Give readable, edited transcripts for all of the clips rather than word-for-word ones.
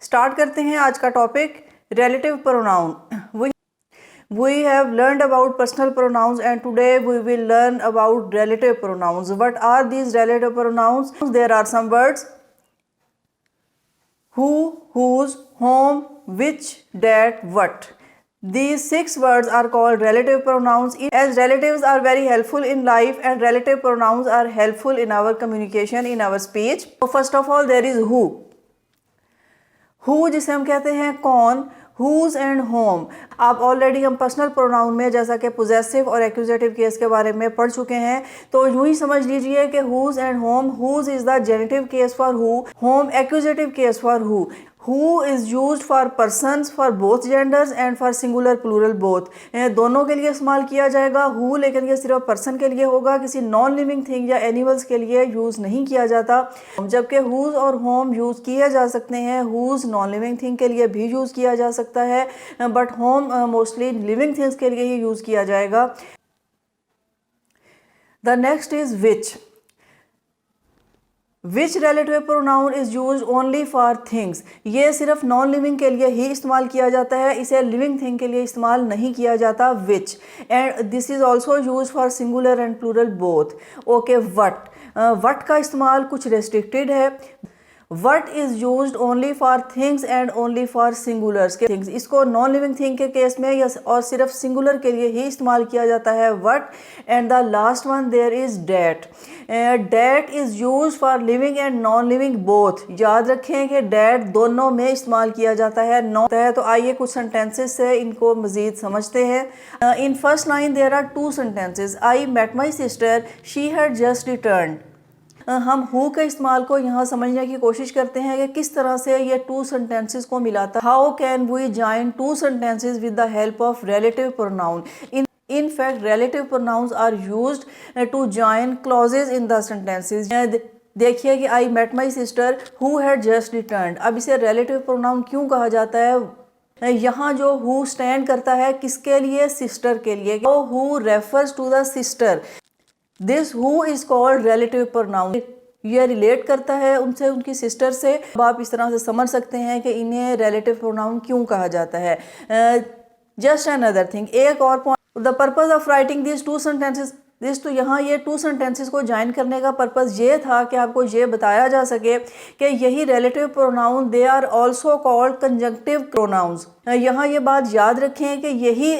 Start करते हैं आज का topic relative pronoun. We have learned about personal pronouns and today we will learn about relative pronouns. What are these relative pronouns? There are some words: who, whose, whom, which, that, what. These 6 words are called relative pronouns, as relatives are very helpful in life and relative pronouns are helpful in our communication, in our speech. So first of all there is who. Who जिसे हम कहते हैं कौन, whose and whom. आप already हम personal pronoun में जैसा कि पोजेसिव और एक्यूजेटिव केस के बारे में पढ़ चुके हैं, तो यूं ही समझ लीजिए कि whose and whom. whose is the genitive case for who, whom accusative case for who. Who is used for persons for both genders and for singular plural both. दोनों के लिए इस्तेमाल किया जाएगा who, लेकिन ये सिर्फ पर्सन के लिए होगा, किसी नॉन लिविंग थिंग या एनिमल्स के लिए यूज़ नहीं किया जाता। जबकि whose और whom यूज़ किए जा सकते हैं, whose नॉन लिविंग थिंग के लिए भी यूज़ किया जा सकता है, but whom mostly living things के लिए ही यूज़ किया जाएगा। The next is which relative pronoun is used only for things. ये सिर्फ नॉन लिविंग के लिए ही इस्तेमाल किया जाता है, इसे लिविंग थिंग के लिए इस्तेमाल नहीं किया जाता which. And this is also use for singular and plural both. Okay, what का इस्तेमाल कुछ रेस्ट्रिक्टेड है. What is use only for things and only for singulars के थिंग्स. इसको नॉन लिविंग थिंग के केस में या और सिर्फ सिंगुलर के लिए ही इस्तेमाल किया जाता है what. And the last one there is that. That is use for living and non living both. याद रखें कि डैट दोनों में इस्तेमाल किया जाता है. तो आइए कुछ सेंटेंसेस से इनको मज़ीद समझते हैं. In first line there are 2 sentences. I met my sister, she had just return. हम हु के इस्तेमाल को यहाँ समझने की कोशिश करते हैं कि किस तरह से ये 2 सेंटेंसेस को मिलाता है. How can we join 2 sentences with the help of relative pronoun. In fact, relative pronouns are used to join clauses in the sentences. देखिए कि I met my sister who had just returned. अब इसे relative pronoun क्यों कहा जाता है? यहाँ जो who stand करता है किसके लिए? सिस्टर के लिए. Who refers to the sister. This who is called relative pronoun. ये रिलेट करता है उनसे, उनकी सिस्टर से. अब आप इस तरह से समझ सकते हैं कि इन्हें relative pronoun क्यों कहा जाता है. Just another thing, एक और point. The purpose of writing this 2 sentences. तो यहाँ ये 2 सेंटेंसेस को ज्वाइन करने का पर्पज़ ये था कि आपको ये बताया जा सके कि यही relative pronoun they are also called conjunctive pronouns. यहाँ ये बात याद रखें कि यही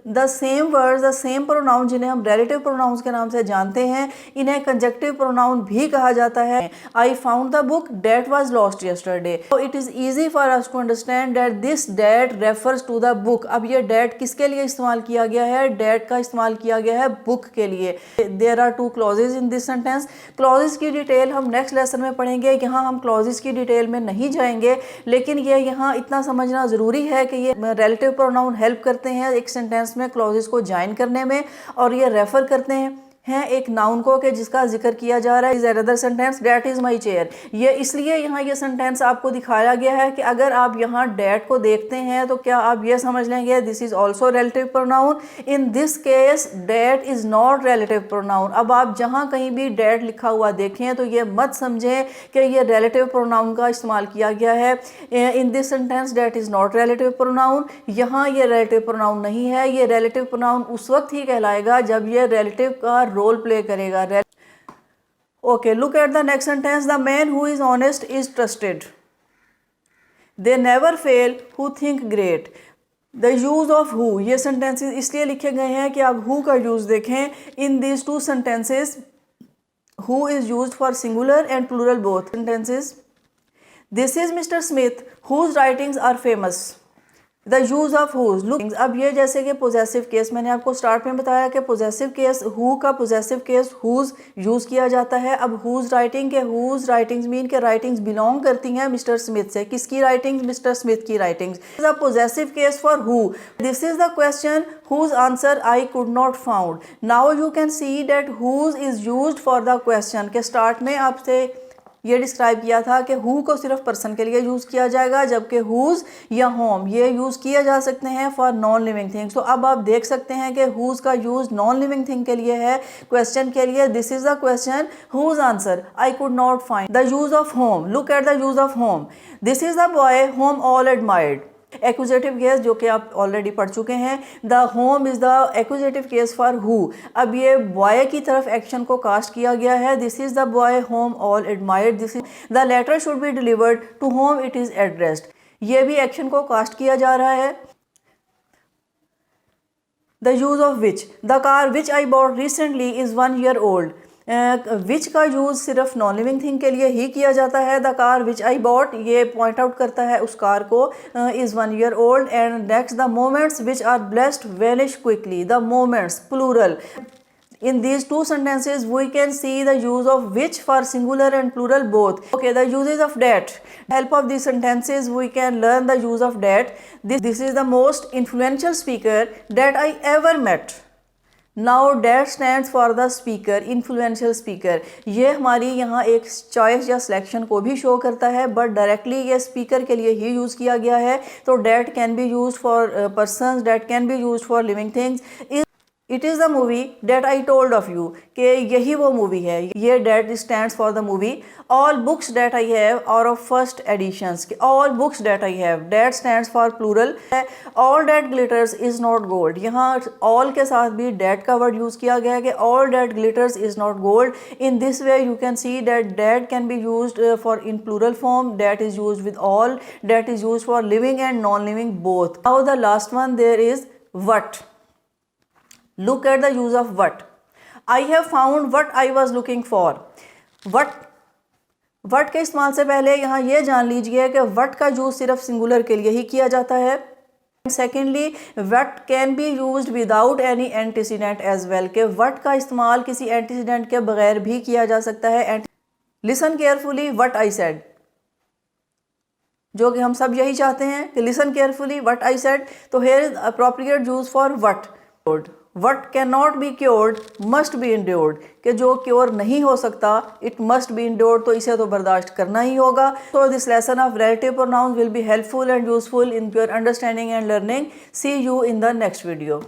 the same words, the same pronoun जिन्हें हम रिलेटिव प्रोनाउंस के नाम से जानते हैं, इन्हें कंजंक्टिव प्रोनाउन भी कहा जाता है. I found the book that was lost yesterday. So it is easy for us to understand that this that refers to the book. अब ये डेट किसके लिए इस्तेमाल किया गया है? डेट का इस्तेमाल किया गया है बुक के लिए. There are 2 clauses in this sentence. Clauses की डिटेल हम नेक्स्ट लेसन में पढ़ेंगे. यहाँ हम क्लॉजेज की डिटेल में नहीं जाएंगे, लेकिन ये यहाँ इतना समझना ज़रूरी है कि ये रिलेटिव प्रोनाउन हेल्प करते हैं एक सेंटेंस में क्लॉजेज को ज्वाइन करने में, और ये रेफर करते हैं एक नाउन को कि जिसका जिक्र किया जा रहा है. Is another sentence that is my chair. ये इसलिए यहाँ ये सेंटेंस आपको दिखाया गया है कि अगर आप यहाँ डेट को देखते हैं तो क्या आप ये समझ लेंगे this is also relative pronoun. In this case that is not relative pronoun. अब आप जहाँ कहीं भी डेट लिखा हुआ देखें तो ये मत समझें कि ये रिलेटिव प्रोनाउन का इस्तेमाल किया गया है. In this sentence that is not relative pronoun. यहाँ ये रिलेटिव प्रोनाउन नहीं है. ये रिलेटिव प्रोनाउन उस वक्त ही कहलाएगा जब ये रिलेटिव का रोल प्ले करेगा. Okay, look at the next sentence. The man who is honest is trusted. They never fail who think great. The use of who, ये सेंटेंसेस इसलिए लिखे गए हैं कि आप हु का यूज देखें. In these 2 sentences who is used for singular and plural both sentences. This is Mister Smith whose writings are famous. The use of whose. Look, अब ये जैसे कि पोजेसिव केस, मैंने आपको स्टार्ट में बताया कि पोजेसिव केस हु का पोजेसिव केस हुज यूज किया जाता है. अब हुज राइटिंग के हुज राइटिंग्स मीन के राइटिंग्स बिलोंग करती हैं मिस्टर स्मिथ से. किसकी राइटिंग्स? मिस्टर स्मिथ की writings. The possessive case for who. This is the question whose answer I could not found. Now you can see that whose is used for the question. के start में आपसे ये describe किया था कि who co सिर्फ person के लिए यूज़ किया जाएगा, जबकि हुज या होम ये यूज़ किए जा सकते हैं फॉर नॉन लिविंग थिंग्स। तो अब आप देख सकते हैं कि हुज का यूज़ नॉन लिविंग थिंग के लिए है। क्वेश्चन के लिए this is the question, whose answer I could not find. The use of whom, look at the use of whom. This is the boy whom all admired. Accusative case जो कि आप already पढ़ चुके हैं। The whom is the accusative case for who. अब ये boy की तरफ एक्शन को कास्ट किया गया है। This is the boy whom all admired. This is the letter should be delivered to whom it is addressed. ये भी एक्शन को कास्ट किया जा रहा है। The use of which, the car which I bought recently is 1 year old। Which का use सिर्फ non living thing के लिए ही किया जाता है। The car which I bought ये पॉइंट आउट करता है उस कार को, is 1 year old। And next, the moments which are blessed vanish quickly. The moments plural. In these two sentences, we can see the use of which for singular and plural both. Okay, the uses of that. Help of these sentences, we can learn the use of that. This is the most influential speaker that I ever met. Now that stands for the speaker, influential speaker। ये हमारी यहाँ एक choice या selection को भी show करता है, but directly ये स्पीकर के लिए ही यूज़ किया गया है। तो that can be use for persons, that can be use for living things. It is the movie that I told of you, कि यही वो मूवी है। ये that stands for the movie. All books that I have are of first editions, all books that I have, that stands for plural. All that glitters is not gold, यहाँ all के साथ भी date का word use किया गया है कि all that glitters is not gold. In this way you can see that that can be used for in plural form, that is used with all, that is used for living and non living both. Now the last one, there is what. Look at the use of what. I have found what I was looking for. What के इस्तेमाल से पहले यहाँ ये जान लीजिए कि what का यूज सिर्फ सिंगुलर के लिए ही किया जाता है। Secondly, what can be used without any antecedent as well, कि what का इस्तेमाल किसी एंटीसीडेंट के बगैर भी किया जा सकता है। Listen carefully what I said, जो कि हम सब यही चाहते हैं कि listen carefully what I said। तो here is appropriate use for what। What cannot be cured must be endured, कि जो क्योर नहीं हो सकता it must be endured, तो इसे तो बर्दाश्त करना ही होगा। So this lesson of relative pronouns will be helpful and useful in your understanding and learning. See you in the next video.